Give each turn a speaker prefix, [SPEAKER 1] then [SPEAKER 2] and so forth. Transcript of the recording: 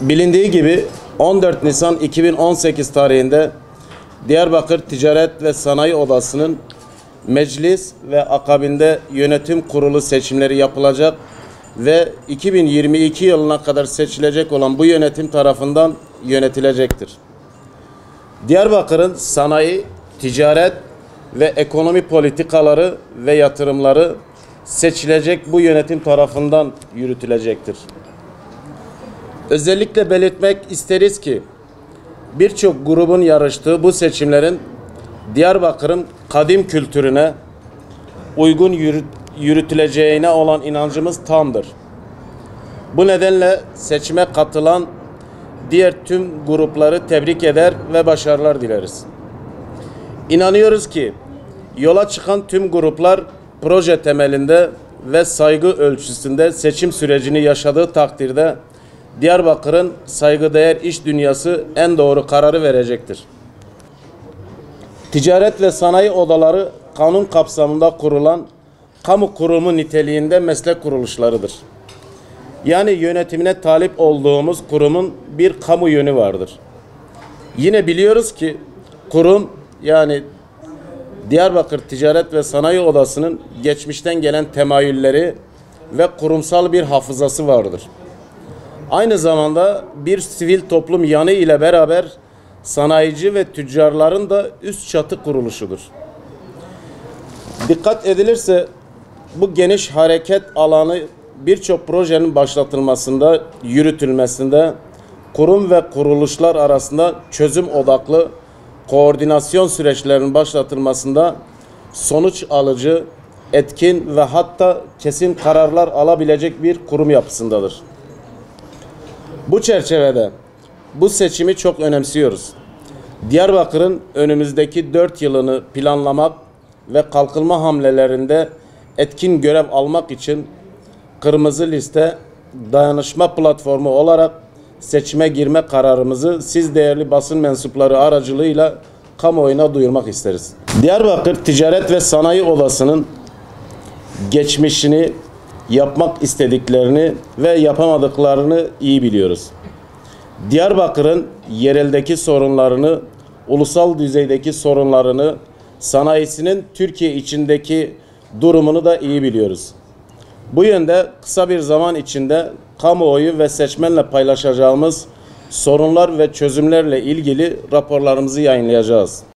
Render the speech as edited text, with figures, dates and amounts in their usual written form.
[SPEAKER 1] Bilindiği gibi 14 Nisan 2018 tarihinde Diyarbakır Ticaret ve Sanayi Odası'nın meclis ve akabinde yönetim kurulu seçimleri yapılacak ve 2022 yılına kadar seçilecek olan bu yönetim tarafından yönetilecektir. Diyarbakır'ın sanayi, ticaret ve ekonomi politikaları ve yatırımları seçilecek bu yönetim tarafından yürütülecektir. Özellikle belirtmek isteriz ki birçok grubun yarıştığı bu seçimlerin Diyarbakır'ın kadim kültürüne uygun yürütüleceğine olan inancımız tamdır. Bu nedenle seçime katılan diğer tüm grupları tebrik eder ve başarılar dileriz. İnanıyoruz ki yola çıkan tüm gruplar proje temelinde ve saygı ölçüsünde seçim sürecini yaşadığı takdirde Diyarbakır'ın saygıdeğer iş dünyası en doğru kararı verecektir. Ticaret ve sanayi odaları kanun kapsamında kurulan kamu kurumu niteliğinde meslek kuruluşlarıdır. Yani yönetimine talip olduğumuz kurumun bir kamu yönü vardır. Yine biliyoruz ki kurum, yani Diyarbakır Ticaret ve Sanayi Odası'nın geçmişten gelen temayülleri ve kurumsal bir hafızası vardır. Aynı zamanda bir sivil toplum yanı ile beraber sanayici ve tüccarların da üst çatı kuruluşudur. Dikkat edilirse bu geniş hareket alanı birçok projenin başlatılmasında, yürütülmesinde, kurum ve kuruluşlar arasında çözüm odaklı koordinasyon süreçlerinin başlatılmasında sonuç alıcı, etkin ve hatta kesin kararlar alabilecek bir kurum yapısındadır. Bu çerçevede bu seçimi çok önemsiyoruz. Diyarbakır'ın önümüzdeki 4 yılını planlamak ve kalkınma hamlelerinde etkin görev almak için Kırmızı Liste dayanışma platformu olarak seçime girme kararımızı siz değerli basın mensupları aracılığıyla kamuoyuna duyurmak isteriz. Diyarbakır Ticaret ve Sanayi Odası'nın geçmişini, yapmak istediklerini ve yapamadıklarını iyi biliyoruz. Diyarbakır'ın yereldeki sorunlarını, ulusal düzeydeki sorunlarını, sanayisinin Türkiye içindeki durumunu da iyi biliyoruz. Bu yönde kısa bir zaman içinde kamuoyu ve seçmenle paylaşacağımız sorunlar ve çözümlerle ilgili raporlarımızı yayınlayacağız.